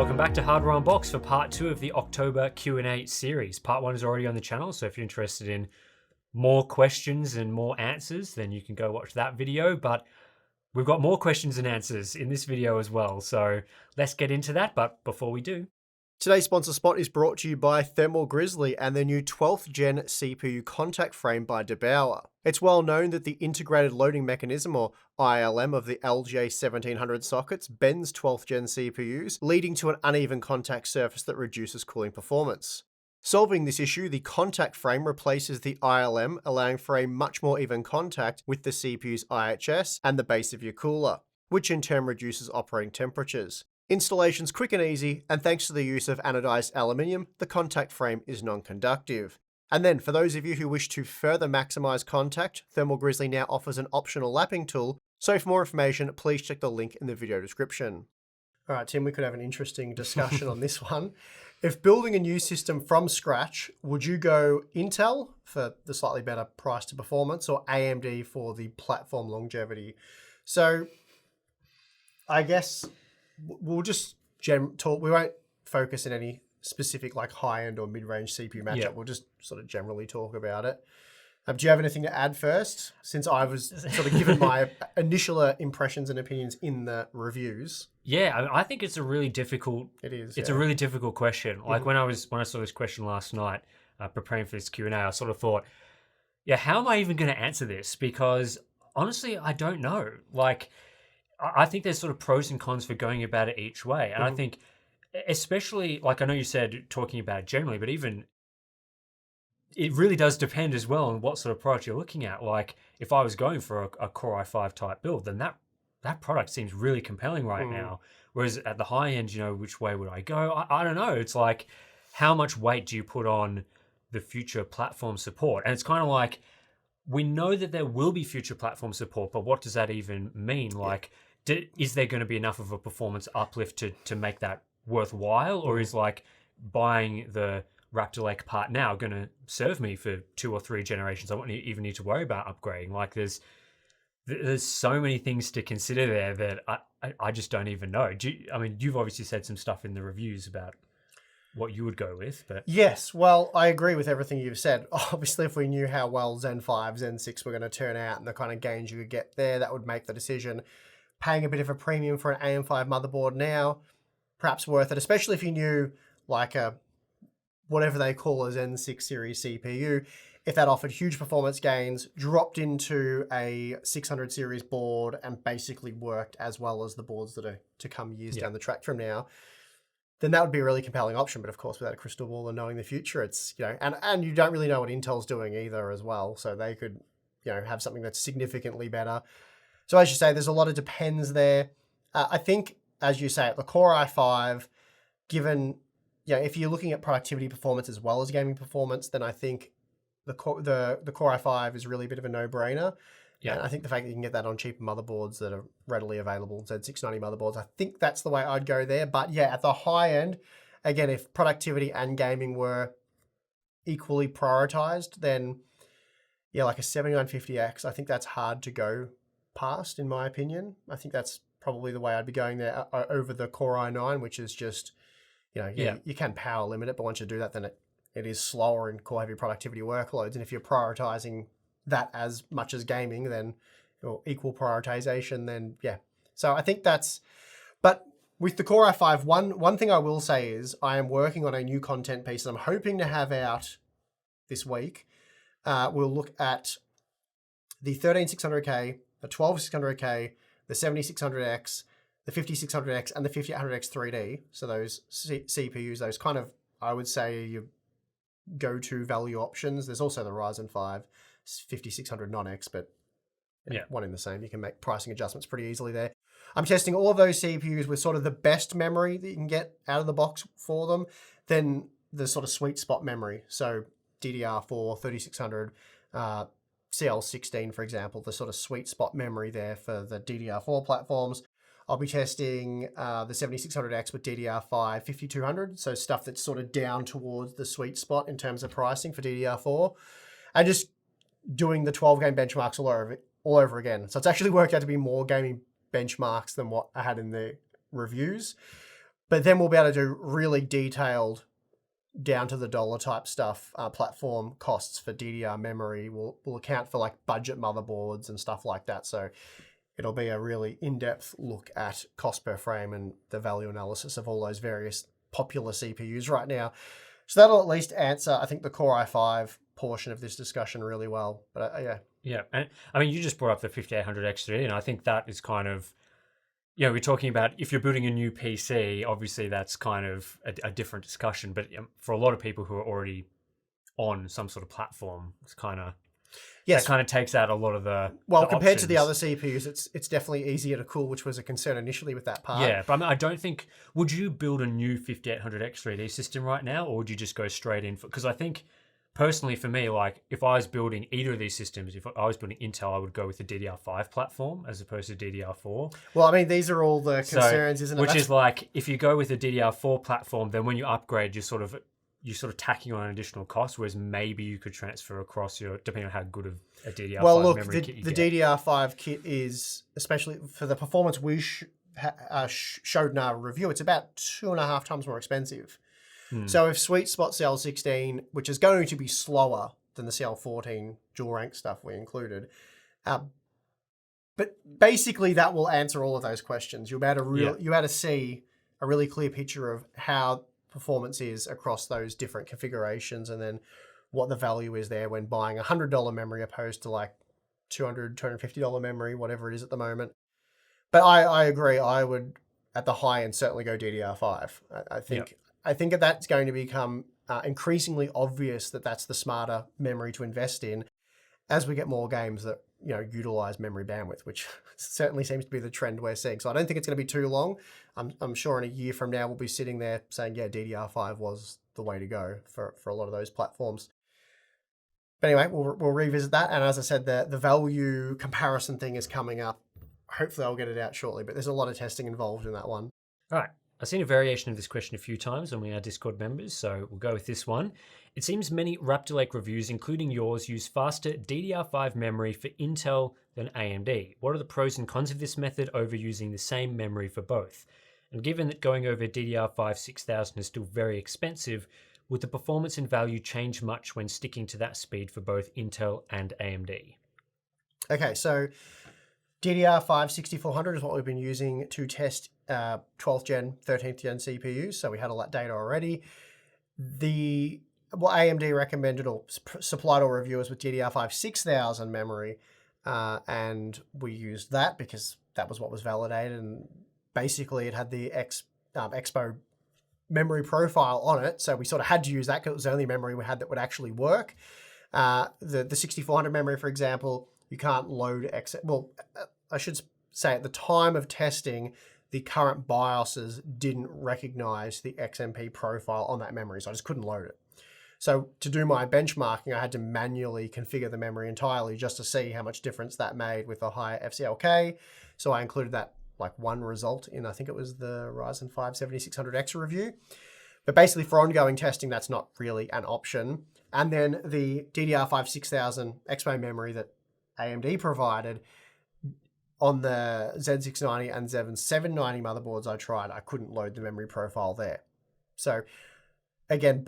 Welcome back to Hardware Unboxed for part 2 of the October Q&A series. Part 1 is already on the channel, so if you're interested in more questions and more answers, then you can go watch that video. But we've got more questions and answers in this video as well, so let's get into that. But before we do, today's sponsor spot is brought to you by Thermal Grizzly and their new 12th gen CPU contact frame by DeBauer. It's well known that the integrated loading mechanism, or ILM, of the LJ1700 sockets bends 12th gen CPUs, leading to an uneven contact surface that reduces cooling performance. Solving this issue, the contact frame replaces the ILM, allowing for a much more even contact with the CPU's IHS and the base of your cooler, which in turn reduces operating temperatures. Installation's quick and easy, and thanks to the use of anodized aluminium, the contact frame is non-conductive. And then, for those of you who wish to further maximize contact, Thermal Grizzly now offers an optional lapping tool, so for more information, please check the link in the video description. All right, Tim, we could have an interesting discussion on this one. If building a new system from scratch, would you go Intel for the slightly better price to performance or AMD for the platform longevity? So, I guess we'll just talk. We won't focus in any specific like high-end or mid-range CPU matchup. Yeah. We'll just sort of generally talk about it. Do you have anything to add first? Since I was sort of given my initial impressions and opinions in the reviews. yeah, I think it's a really difficult. It's a really difficult question. Like when I saw this question last night, preparing for this Q&A, I sort of thought, yeah, how am I even going to answer this? Because honestly, I don't know. Like, I think there's sort of pros and cons for going about it each way. And I think, especially, like I know you said talking about it generally, but even it really does depend as well on what sort of product you're looking at. Like if I was going for a Core i5 type build, then that product seems really compelling right now. Whereas at the high end, which way would I go? I don't know. It's like, how much weight do you put on the future platform support? And it's kind of like, we know that there will be future platform support, but what does that even mean? Like, is there going to be enough of a performance uplift to make that worthwhile? Or is like buying the Raptor Lake part now going to serve me for 2 or 3 generations? I won't even need to worry about upgrading. Like there's so many things to consider there that I just don't even know. You've obviously said some stuff in the reviews about what you would go with, but yes, well, I agree with everything you've said. Obviously, if we knew how well Zen 5, Zen 6 were going to turn out and the kind of gains you could get there, that would make the decision. Paying a bit of a premium for an AM5 motherboard now, perhaps worth it, especially if you knew like whatever they call a Zen 6 series CPU, if that offered huge performance gains, dropped into a 600 series board and basically worked as well as the boards that are to come years down the track from now, then that would be a really compelling option. But of course, without a crystal ball and knowing the future, it's, and you don't really know what Intel's doing either as well. So they could, have something that's significantly better. So as you say, there's a lot of depends there. I think, as you say, the Core i5, given, if you're looking at productivity performance as well as gaming performance, then I think the Core i5 is really a bit of a no-brainer. Yeah, and I think the fact that you can get that on cheaper motherboards that are readily available, Z690 motherboards, I think that's the way I'd go there. But yeah, at the high end, again, if productivity and gaming were equally prioritized, then yeah, like a 7950X, I think that's hard to go past, in my opinion. I think that's probably the way I'd be going there over the Core i9, which is just, you can power limit it, but once you do that, then it is slower in core heavy productivity workloads. And if you're prioritizing that as much as gaming, then or equal prioritization, then yeah. So I think but with the Core i5, one thing I will say is I am working on a new content piece that I'm hoping to have out this week. We'll look at the 13600K, the 12600K, the 7600X, the 5600X, and the 5800X 3D. So those CPUs, those kind of, I would say, your go-to value options. There's also the Ryzen 5 5600 non-X, but one in the same. You can make pricing adjustments pretty easily there. I'm testing all of those CPUs with sort of the best memory that you can get out of the box for them, then the sort of sweet spot memory. So DDR4, 3600, CL16, for example, the sort of sweet spot memory there for the DDR4 platforms. I'll be testing the 7600X with DDR5 5200, so stuff that's sort of down towards the sweet spot in terms of pricing for DDR4, and just doing the 12 game benchmarks all over again. So it's actually worked out to be more gaming benchmarks than what I had in the reviews. But then we'll be able to do really detailed, down to the dollar type stuff. Platform costs for DDR memory will account for like budget motherboards and stuff like that. So it'll be a really in-depth look at cost per frame and the value analysis of all those various popular CPUs right now. So that'll at least answer, I think, the Core i5 portion of this discussion really well. But yeah. Yeah. And I mean, you just brought up the 5800X3, and I think that is kind of, we're talking about if you're building a new PC, obviously that's kind of a different discussion. But for a lot of people who are already on some sort of platform, it's kind of, that kind of takes out a lot of the compared to the options. other CPUs, it's definitely easier to cool, which was a concern initially with that part. Yeah, but I mean, I don't think, would you build a new 5800X 3D system right now, or would you just go straight in? Because I think, personally for me, like if I was building either of these systems, if I was building Intel, I would go with the DDR5 platform as opposed to DDR4. Well, I mean, these are all the concerns, isn't it? Which is like, if you go with the DDR4 platform, then when you upgrade, you're sort of tacking on an additional cost, whereas maybe you could transfer across depending on how good of a DDR5 memory kit you get. The DDR5 kit is, especially for the performance we showed in our review, it's about 2.5 times more expensive. So if Sweet Spot CL16, which is going to be slower than the CL14 dual rank stuff we included, but basically that will answer all of those questions. You'll be able to see a really clear picture of how performance is across those different configurations, and then what the value is there when buying $100 memory opposed to like $200, $250 memory, whatever it is at the moment. But I agree. I would, at the high end, certainly go DDR5. I think that's going to become increasingly obvious that that's the smarter memory to invest in as we get more games that utilize memory bandwidth, which certainly seems to be the trend we're seeing. So I don't think it's going to be too long. I'm sure in a year from now we'll be sitting there saying, yeah, DDR5 was the way to go for a lot of those platforms. But anyway, we'll revisit that. And as I said, the value comparison thing is coming up. Hopefully I'll get it out shortly, but there's a lot of testing involved in that one. All right. I've seen a variation of this question a few times on our Discord members, so we'll go with this one. It seems many Raptor Lake reviews, including yours, use faster DDR5 memory for Intel than AMD. What are the pros and cons of this method over using the same memory for both? And given that going over DDR5 6000 is still very expensive, would the performance and value change much when sticking to that speed for both Intel and AMD? Okay, so DDR5 6400 is what we've been using to test 12th gen, 13th gen CPUs. So we had all that data already. What AMD recommended or supplied our reviewers with DDR5 6000 memory, and we used that because that was what was validated, and basically it had the Expo memory profile on it, so we sort of had to use that because it was the only memory we had that would actually work. The 6400 memory, for example, you can't load I should say at the time of testing, the current BIOSes didn't recognize the XMP profile on that memory, so I just couldn't load it. So to do my benchmarking, I had to manually configure the memory entirely just to see how much difference that made with a higher FCLK. So I included that like one result in, I think it was the Ryzen 5 7600X review. But basically for ongoing testing, that's not really an option. And then the DDR5 6000 Expo memory that AMD provided, on the Z690 and Z790 motherboards I tried, I couldn't load the memory profile there. So again,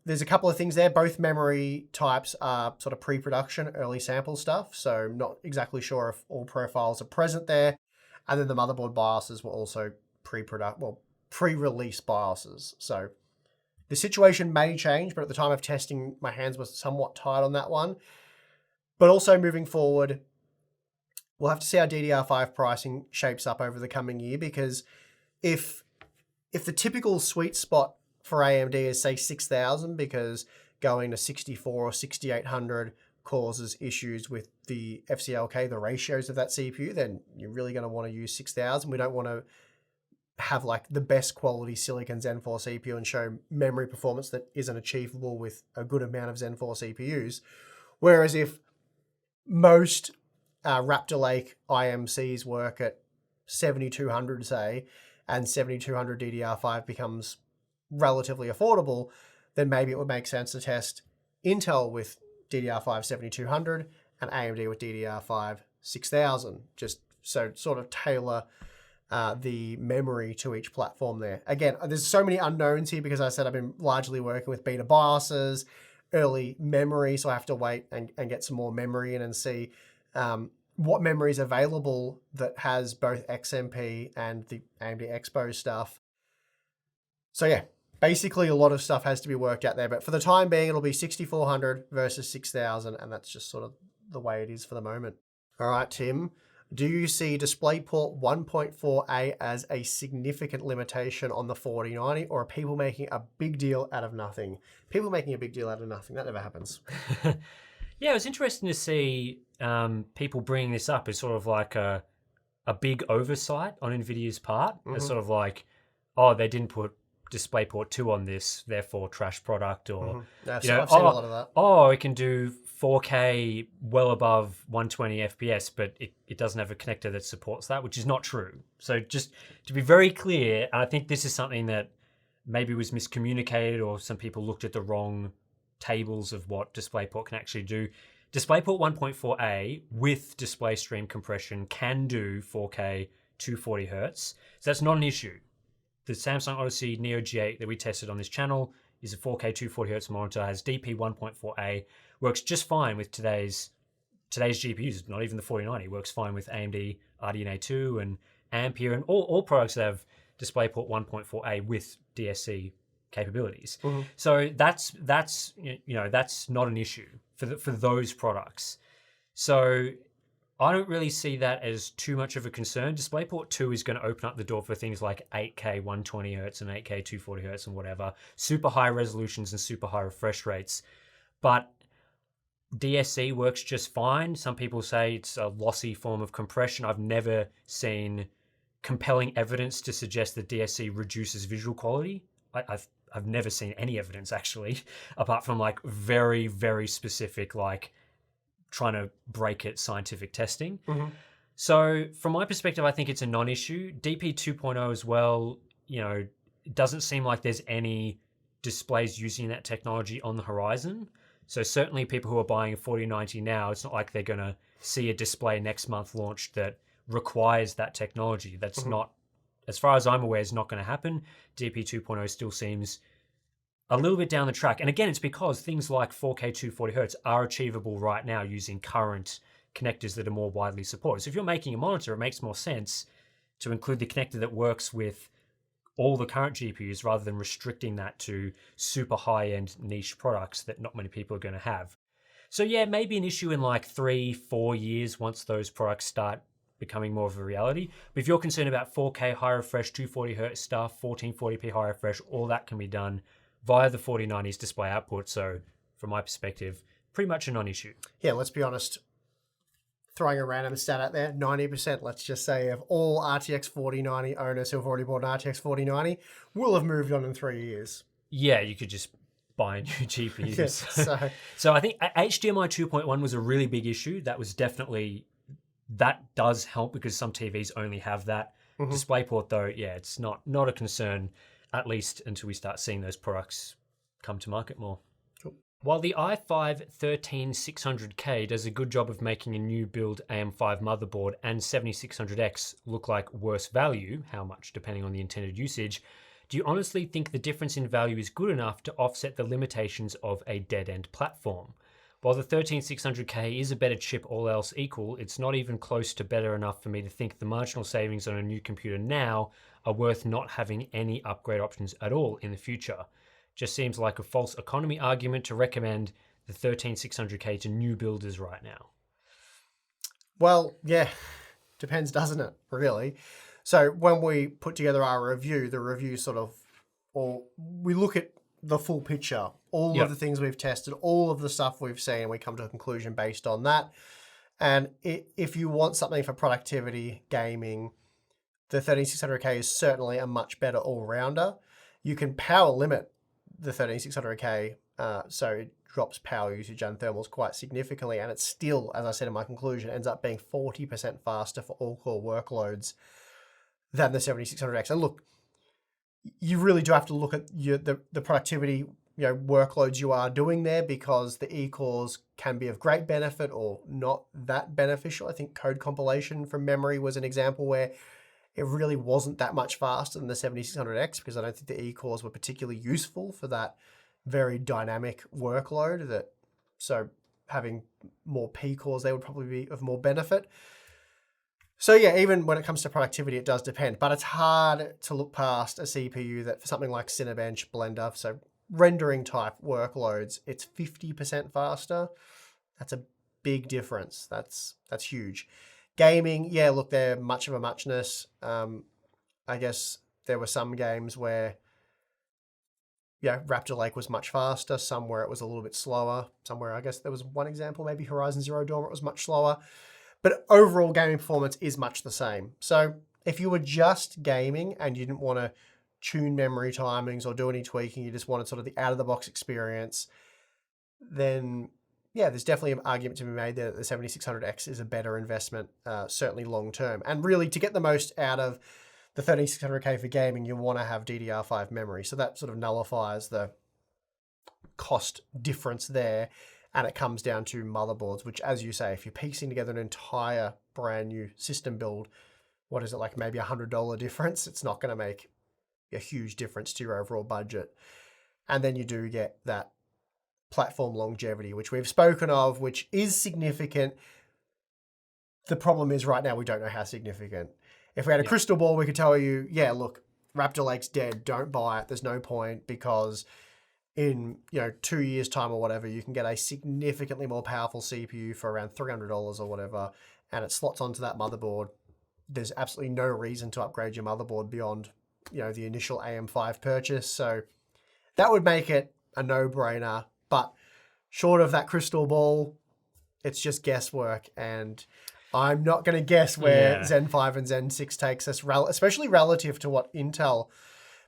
there's a couple of things there. Both memory types are sort of pre-production, early sample stuff. So not exactly sure if all profiles are present there. And then the motherboard BIOSes were also pre-release BIOSes. So the situation may change, but at the time of testing, my hands were somewhat tied on that one. But also moving forward, we'll have to see how DDR5 pricing shapes up over the coming year, because if the typical sweet spot for AMD is, say, 6000, because going to 64 or 6800 causes issues with the FCLK, the ratios of that CPU, then you're really going to want to use 6000. We don't want to have like the best quality Silicon Zen 4 CPU and show memory performance that isn't achievable with a good amount of Zen 4 CPUs. Whereas if most Raptor Lake IMCs work at 7200, say, and 7200 DDR5 becomes relatively affordable, then maybe it would make sense to test Intel with DDR5 7200 and AMD with DDR5 6000, just so sort of tailor the memory to each platform there. Again, there's so many unknowns here because I said I've been largely working with beta BIOSes, early memory, so I have to wait and get some more memory in and see what memory is available that has both XMP and the AMD Expo stuff. So yeah, basically a lot of stuff has to be worked out there, but for the time being, it'll be 6400 versus 6000, and that's just sort of the way it is for the moment. All right, Tim, do you see DisplayPort 1.4a as a significant limitation on the 4090, or are people making a big deal out of nothing? People making a big deal out of nothing, that never happens. Yeah, it was interesting to see people bringing this up as sort of like a big oversight on NVIDIA's part. It's sort of like, oh, they didn't put DisplayPort 2 on this, therefore trash product, or I've seen a lot of that. Oh, it can do 4K well above 120 FPS, but it doesn't have a connector that supports that, which is not true. So just to be very clear, and I think this is something that maybe was miscommunicated, or some people looked at the wrong tables of what DisplayPort can actually do. DisplayPort 1.4a with display stream compression can do 4K 240 Hz. So that's not an issue. The Samsung Odyssey Neo G8 that we tested on this channel is a 4K 240 Hz monitor, has DP 1.4a, works just fine with today's GPUs, not even the 4090, works fine with AMD RDNA 2 and Ampere and all products that have DisplayPort 1.4a with DSC capabilities. So that's not an issue for those products. So I don't really see that as too much of a concern. DisplayPort 2 is going to open up the door for things like 8K 120 Hz and 8K 240 Hz and whatever, super high resolutions and super high refresh rates. But DSC works just fine. Some people say it's a lossy form of compression. I've never seen compelling evidence to suggest that DSC reduces visual quality. I've never seen any evidence actually, apart from like very, very specific, like trying to break it scientific testing. So from my perspective, I think it's a non-issue. DP 2.0 as well, it doesn't seem like there's any displays using that technology on the horizon. So certainly people who are buying a 4090 now, it's not like they're going to see a display next month launched that requires that technology. That's not, as far as I'm aware, is not going to happen. DP 2.0 still seems a little bit down the track. And again, it's because things like 4K 240 Hz are achievable right now using current connectors that are more widely supported. So if you're making a monitor, it makes more sense to include the connector that works with all the current GPUs rather than restricting that to super high-end niche products that not many people are going to have. So yeah, maybe an issue in like 3-4 years once those products start becoming more of a reality. But if you're concerned about 4K high refresh, 240 Hz stuff, 1440p high refresh, all that can be done via the 4090's display output. So from my perspective, pretty much a non-issue. Yeah, let's be honest. Throwing a random stat out there, 90%, let's just say, of all RTX 4090 owners who have already bought an RTX 4090 will have moved on in 3 years. Yeah, you could just buy new GPUs. Yes, so I think HDMI 2.1 was a really big issue. That does help because some TVs only have that. DisplayPort though, yeah, it's not a concern, at least until we start seeing those products come to market more. While the i5-13600K does a good job of making a new build AM5 motherboard and 7600X look like worse value, how much depending on the intended usage, do you honestly think the difference in value is good enough to offset the limitations of a dead-end platform? While the 13600K is a better chip all else equal, it's not even close to better enough for me to think the marginal savings on a new computer now are worth not having any upgrade options at all in the future. Just seems like a false economy argument to recommend the 13600K to new builders right now. Well, yeah, depends, doesn't it, really? So when we put together our review, the review we look at the full picture, all of the things we've tested, all of the stuff we've seen, and we come to a conclusion based on that. And if you want something for productivity, gaming, the 13600K is certainly a much better all-rounder. You can power limit the 13600K, so it drops power usage and thermals quite significantly, and it still, as I said in my conclusion, ends up being 40% faster for all-core workloads than the 7600X. And look, you really do have to look at the productivity workloads you are doing there, because the E-cores can be of great benefit or not that beneficial. I think code compilation from memory was an example where it really wasn't that much faster than the 7600X because I don't think the E-cores were particularly useful for that very dynamic workload. So having more P-cores, they would probably be of more benefit. So yeah, even when it comes to productivity, it does depend. But it's hard to look past a CPU that for something like Cinebench, Blender, so rendering type workloads, it's 50% faster. That's a big difference. That's huge. Gaming, yeah, look, they're much of a muchness. I guess there were some games where, yeah, Raptor Lake was much faster, some where it was a little bit slower, somewhere, I guess there was one example, maybe Horizon Zero Dawn, where it was much slower. But overall gaming performance is much the same. So if you were just gaming and you didn't want to tune memory timings or do any tweaking, you just wanted sort of the out-of-the-box experience, then yeah, there's definitely an argument to be made there that the 7600X is a better investment, certainly long-term. And really, to get the most out of the 3600K for gaming, you want to have DDR5 memory. So that sort of nullifies the cost difference there. And it comes down to motherboards, which, as you say, if you're piecing together an entire brand new system build, what is it, like maybe $100 difference? It's not going to make a huge difference to your overall budget. And then you do get that platform longevity, which we've spoken of, which is significant. The problem is right now we don't know how significant. If we had a crystal ball, we could tell you, yeah, look, Raptor Lake's dead. Don't buy it. There's no point because in 2 years' time or whatever, you can get a significantly more powerful CPU for around $300 or whatever, and it slots onto that motherboard. There's absolutely no reason to upgrade your motherboard beyond the initial AM5 purchase. So that would make it a no-brainer. But short of that crystal ball, it's just guesswork, and I'm not going to guess where Zen 5 and Zen 6 takes us, especially relative to what Intel,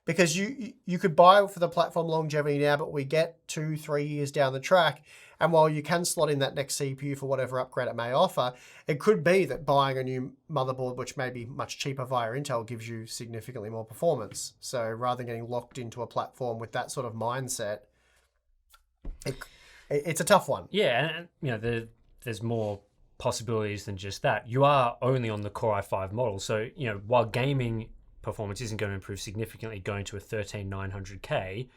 because you could buy for the platform longevity now, but we get 2-3 years down the track, and while you can slot in that next CPU for whatever upgrade it may offer, it could be that buying a new motherboard, which may be much cheaper via Intel, gives you significantly more performance. So rather than getting locked into a platform with that sort of mindset, it's a tough one. Yeah, and there's more possibilities than just that. You are only on the Core i5 model, so while gaming performance isn't going to improve significantly going to a 13900K,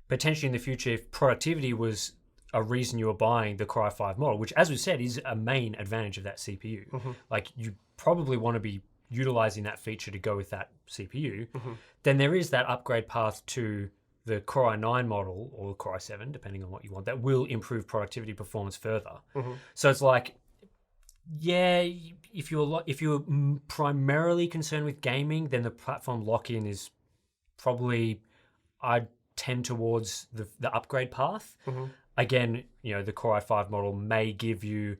potentially in the future, if productivity was a reason you were buying the Core i5 model, which, as we said, is a main advantage of that CPU. Mm-hmm. Like, you probably want to be utilizing that feature to go with that CPU. Mm-hmm. Then there is that upgrade path to the Core i9 model or Core i7, depending on what you want, that will improve productivity performance further. Mm-hmm. So it's like, yeah, if you're primarily concerned with gaming, then the platform lock-in is probably, I'd tend towards the upgrade path. Mm-hmm. Again, the Core i5 model may give you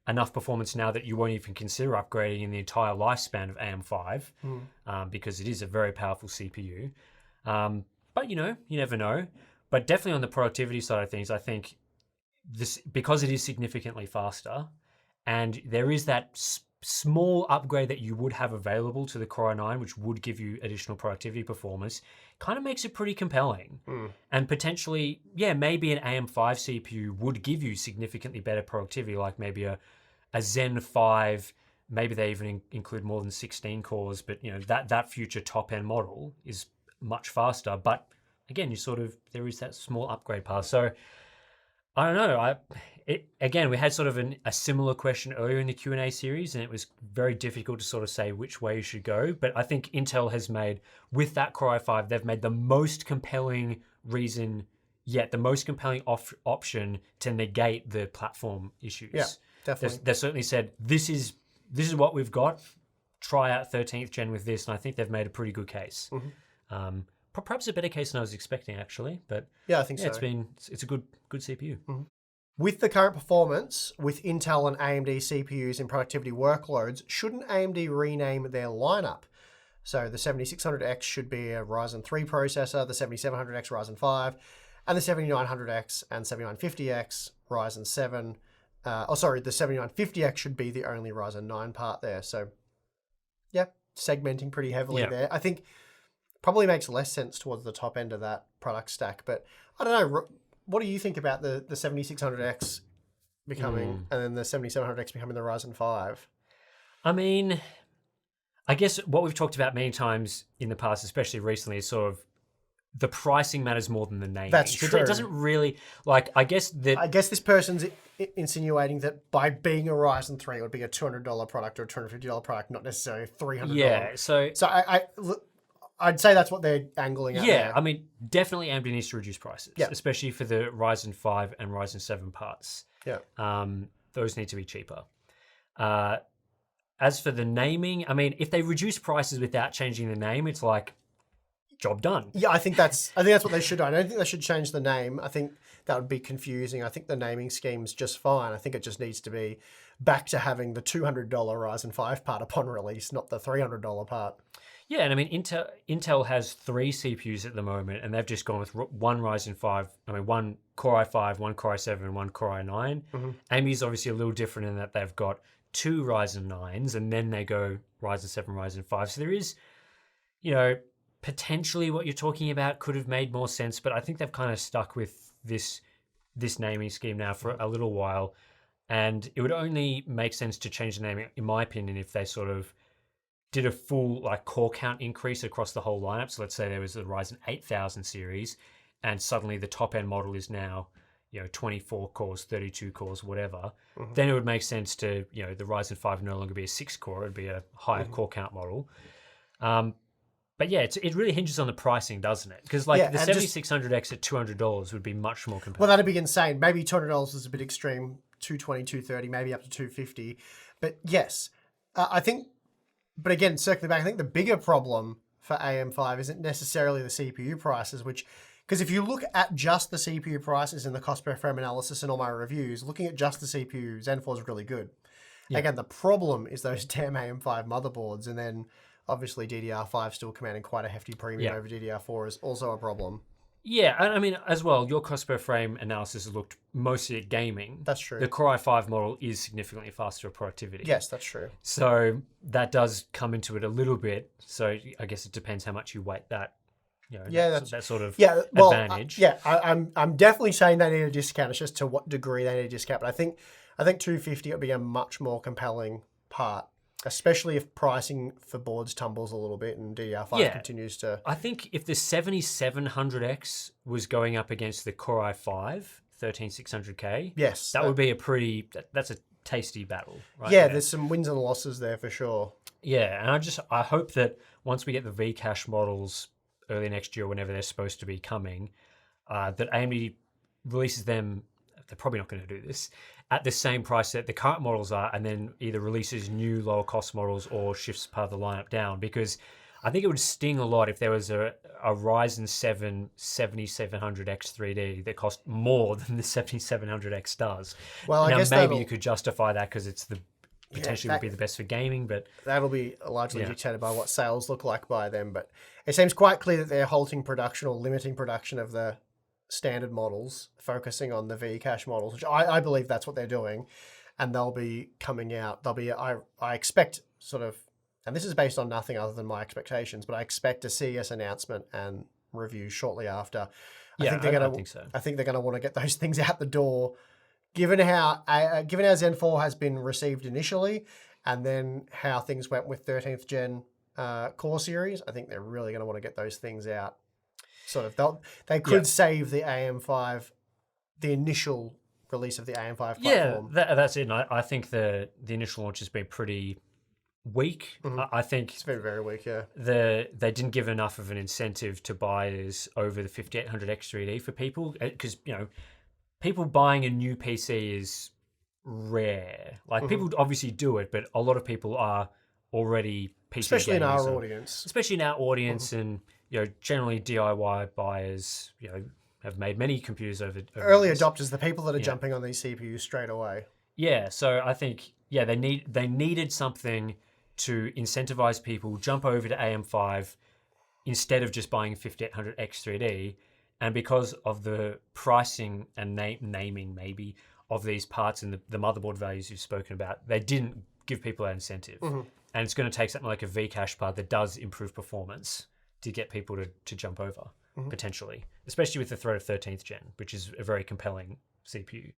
enough performance now that you won't even consider upgrading in the entire lifespan of AM5, because it is a very powerful CPU. But you never know. But definitely on the productivity side of things, I think this, because it is significantly faster, and there is that small upgrade that you would have available to the Core i9, which would give you additional productivity performance, kind of makes it pretty compelling. And potentially, maybe an AM5 CPU would give you significantly better productivity, like maybe a Zen 5, maybe they even include more than 16 cores, but that future top-end model is much faster. But again, there is that small upgrade path. So I don't know. Again, we had sort of a similar question earlier in the Q&A series, and it was very difficult to sort of say which way you should go. But I think Intel has made, with that Core i5, they've made the most compelling reason yet, the most compelling option to negate the platform issues. Yeah, definitely. They certainly said, this is what we've got. Try out 13th gen with this, and I think they've made a pretty good case. Mm-hmm. Perhaps a better case than I was expecting, actually. But yeah, I think so. It's a good CPU. Mm-hmm. With the current performance, with Intel and AMD CPUs in productivity workloads, shouldn't AMD rename their lineup? So the 7600X should be a Ryzen 3 processor, the 7700X Ryzen 5, and the 7900X and 7950X Ryzen 7. The 7950X should be the only Ryzen 9 part there. So, yeah, segmenting pretty heavily there. I think probably makes less sense towards the top end of that product stack. But I don't know. What do you think about the 7600X becoming, and then the 7700X becoming the Ryzen 5? I mean, I guess what we've talked about many times in the past, especially recently, is sort of the pricing matters more than the naming. That's true. It doesn't really, like, I guess this person's insinuating that by being a Ryzen 3, it would be a $200 product or a $250 product, not necessarily a $300. Yeah, so I'd say that's what they're angling at. Yeah, there. I mean, definitely AMD needs to reduce prices, especially for the Ryzen 5 and Ryzen 7 parts. Yeah. Those need to be cheaper. As for the naming, I mean, if they reduce prices without changing the name, it's like, job done. Yeah, I think that's what they should do. I don't think they should change the name. I think that would be confusing. I think the naming scheme's just fine. I think it just needs to be back to having the $200 Ryzen 5 part upon release, not the $300 part. Yeah, and I mean, Intel has 3 CPUs at the moment, and they've just gone with one Ryzen 5, one Core i5, one Core i7, and one Core i9. AMD's obviously a little different in that they've got 2 Ryzen 9s, and then they go Ryzen 7, Ryzen 5. So there is, potentially what you're talking about could have made more sense, but I think they've kind of stuck with this naming scheme now for a little while, and it would only make sense to change the name, in my opinion, if they sort of did a full core count increase across the whole lineup. So let's say there was a Ryzen 8000 series, and suddenly the top end model is now 24 cores, 32 cores, whatever. Then it would make sense to the Ryzen 5 no longer be a 6-core; it'd be a higher core count model. But yeah, it really hinges on the pricing, doesn't it? Because the 7600X at $200 would be much more competitive. Well, that'd be insane. Maybe $200 is a bit extreme. 220, 230, maybe up to 250. But yes, I think. But again, circling back, I think the bigger problem for AM5 isn't necessarily the CPU prices, because if you look at just the CPU prices in the cost per frame analysis and all my reviews, looking at just the CPU, Zen 4 is really good. Yeah. Again, the problem is those damn AM5 motherboards, and then obviously DDR5 still commanding quite a hefty premium over DDR4 is also a problem. Yeah, I mean, as well, your cost per frame analysis has looked mostly at gaming. That's true. The Core i5 model is significantly faster at productivity. Yes, that's true. So that does come into it a little bit. So I guess it depends how much you weight that, that sort of advantage. I'm definitely saying they need a discount. It's just to what degree they need a discount. But I think 250 would be a much more compelling part, especially if pricing for boards tumbles a little bit and DDR5 continues to... I think if the 7700X was going up against the Core i5 13600K, yes, that would be that's a tasty battle, right? Yeah, there's some wins and losses there for sure. Yeah, and I hope that once we get the Vcache models early next year, whenever they're supposed to be coming, that AMD releases them. They're probably not going to do this at the same price that the current models are, and then either releases new lower cost models or shifts part of the lineup down, because I think it would sting a lot if there was a Ryzen 7 7700X 3D that cost more than the 7700X does. Well, I guess maybe you could justify that because it's potentially would be the best for gaming, but that'll be largely dictated by what sales look like by them. But it seems quite clear that they're halting production or limiting production of the standard models, focusing on the Vcache models, which I believe that's what they're doing, and they'll be coming out. I expect sort of, and this is based on nothing other than my expectations, but I expect a CES announcement and review shortly after. I think they're going to want to get those things out the door, given how Zen 4 has been received initially, and then how things went with 13th gen core series. I think they're really going to want to get those things out. Sort of, they could save the AM5, the initial release of the AM5 platform. Yeah, that's it. And I think the initial launch has been pretty weak. I think it's been very weak. Yeah, they didn't give enough of an incentive to buyers over the 5800X 3D for people, because people buying a new PC is rare. People obviously do it, but a lot of people are already PC especially gamers, in our audience. Especially in our audience, and generally DIY buyers, have made many computers over early adopters, the people that are jumping on these CPUs straight away. Yeah, so I think they needed something to incentivize people jump over to AM5 instead of just buying a 5800X 3D, and because of the pricing and naming maybe of these parts and the motherboard values you've spoken about, they didn't give people that incentive. And it's going to take something like a Vcache part that does improve performance to get people to jump over, potentially, especially with the threat of 13th gen, which is a very compelling CPU.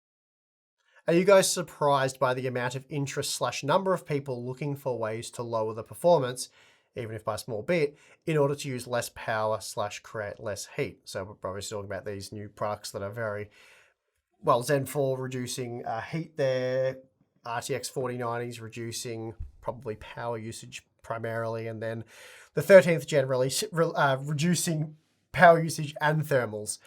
Are you guys surprised by the amount of interest / number of people looking for ways to lower the performance, even if by a small bit, in order to use less power / create less heat? So we're probably talking about these new products that are very, well, Zen 4 reducing heat there, RTX 4090s reducing probably power usage primarily, and then the 13th gen release reducing power usage and thermals.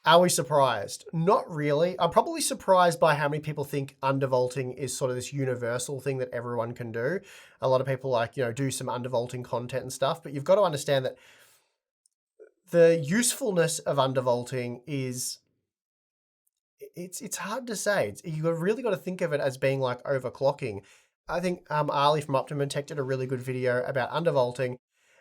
Are we surprised? Not really. I'm probably surprised by how many people think undervolting is sort of this universal thing that everyone can do. A lot of people like, do some undervolting content and stuff, but you've got to understand that the usefulness of undervolting is, it's hard to say. You've really got to think of it as being like overclocking. I think Ali from Optimum Tech did a really good video about undervolting,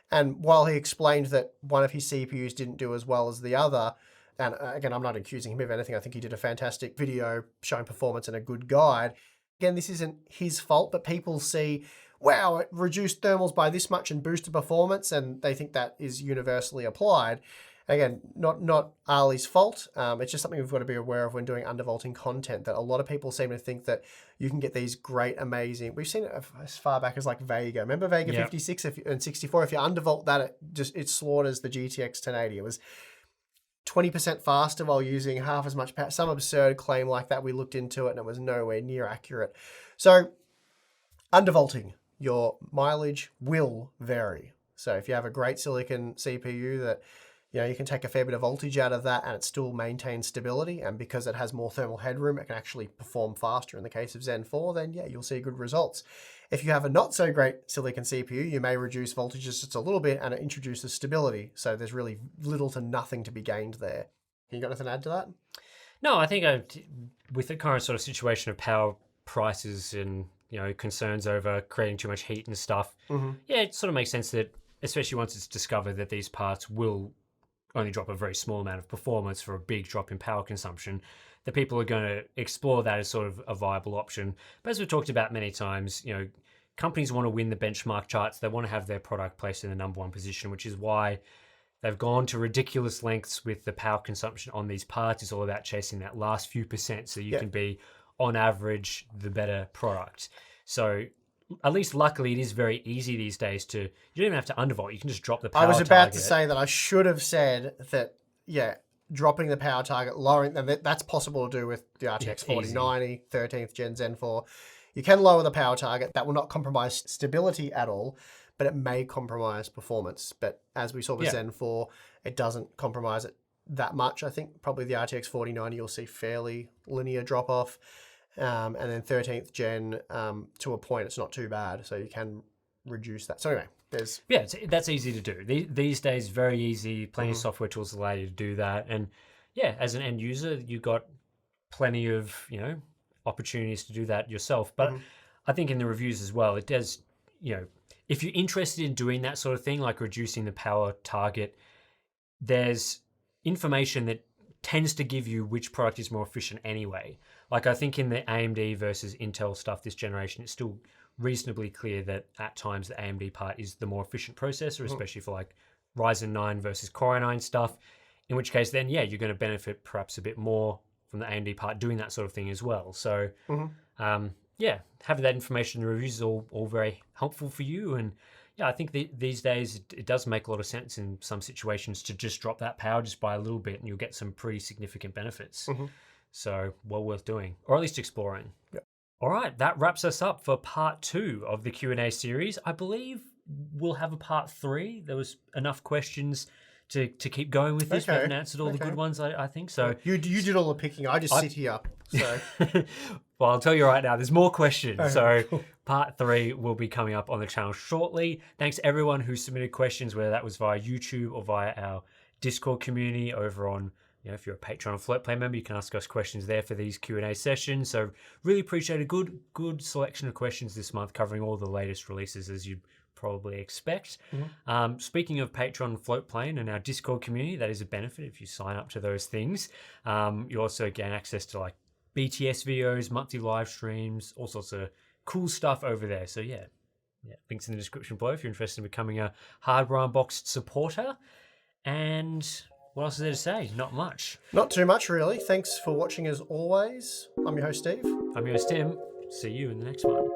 and while he explained that one of his CPUs didn't do as well as the other, and again, I'm not accusing him of anything. I think he did a fantastic video showing performance and a good guide. Again, this isn't his fault, but people see, wow, it reduced thermals by this much and boosted performance, and they think that is universally applied. Again, not Ali's fault. It's just something we've got to be aware of when doing undervolting content, that a lot of people seem to think that you can get these great, amazing... We've seen it as far back as like Vega. Remember Vega 56 and 64? If you undervolt that, it slaughters the GTX 1080. It was 20% faster while using half as much power. Some absurd claim like that. We looked into it and it was nowhere near accurate. So undervolting, your mileage will vary. So if you have a great silicon CPU that you can take a fair bit of voltage out of that and it still maintains stability, and because it has more thermal headroom, it can actually perform faster in the case of Zen 4, then yeah, you'll see good results. If you have a not so great silicon CPU, you may reduce voltages just a little bit and it introduces stability. So there's really little to nothing to be gained there. You got anything to add to that? No, I think with the current sort of situation of power prices and concerns over creating too much heat and stuff, yeah, it sort of makes sense that, especially once it's discovered that these parts will only drop a very small amount of performance for a big drop in power consumption, that people are going to explore that as sort of a viable option. But as we've talked about many times, companies want to win the benchmark charts. They want to have their product placed in the #1 position, which is why they've gone to ridiculous lengths with the power consumption on these parts. It's all about chasing that last few percent so you can be, on average, the better product. So at least luckily, it is very easy these days you don't even have to undervolt. You can just drop the power target. I was about to say that I should have said that, dropping the power target, lowering, and that's possible to do with the RTX 4090, 13th gen Zen 4. You can lower the power target. That will not compromise stability at all, but it may compromise performance. But as we saw with Zen 4, it doesn't compromise it that much. I think probably the RTX 4090, you'll see fairly linear drop off. And then 13th gen, to a point, it's not too bad. So you can reduce that. So anyway, there's... Yeah, that's easy to do. These days, very easy. Plenty of software tools allow you to do that. And yeah, as an end user, you've got plenty of, opportunities to do that yourself. But I think in the reviews as well, it does, if you're interested in doing that sort of thing, like reducing the power target, there's information that tends to give you which product is more efficient anyway. Like I think in the AMD versus Intel stuff this generation, it's still reasonably clear that at times the AMD part is the more efficient processor, especially for like Ryzen 9 versus Core i9 stuff, in which case then, you're going to benefit perhaps a bit more from the AMD part doing that sort of thing as well. So having that information in the reviews is all very helpful for you. And yeah, I think these days it does make a lot of sense in some situations to just drop that power just by a little bit and you'll get some pretty significant benefits. So well worth doing, or at least exploring. Yep. All right, that wraps us up for part 2 of the Q&A series. I believe we'll have a part 3. There was enough questions to keep going with this. We haven't answered all the good ones, I think. So you did all the picking. I just sit here. So well, I'll tell you right now, there's more questions. So part 3 will be coming up on the channel shortly. Thanks to everyone who submitted questions, whether that was via YouTube or via our Discord community over on, if you're a Patreon or Float Play member, you can ask us questions there for these Q&A sessions. So really appreciate a good selection of questions this month, covering all the latest releases as you probably expect. Speaking of Patreon, Float Plane, and our Discord community, that is a benefit if you sign up to those things. You also gain access to like BTS videos, monthly live streams, all sorts of cool stuff over there. So yeah, links in the description below if you're interested in becoming a Hardware Unboxed supporter. And what else is there to say? Not much. Not too much, really. Thanks for watching as always. I'm your host, Steve. I'm your host, Tim. See you in the next one.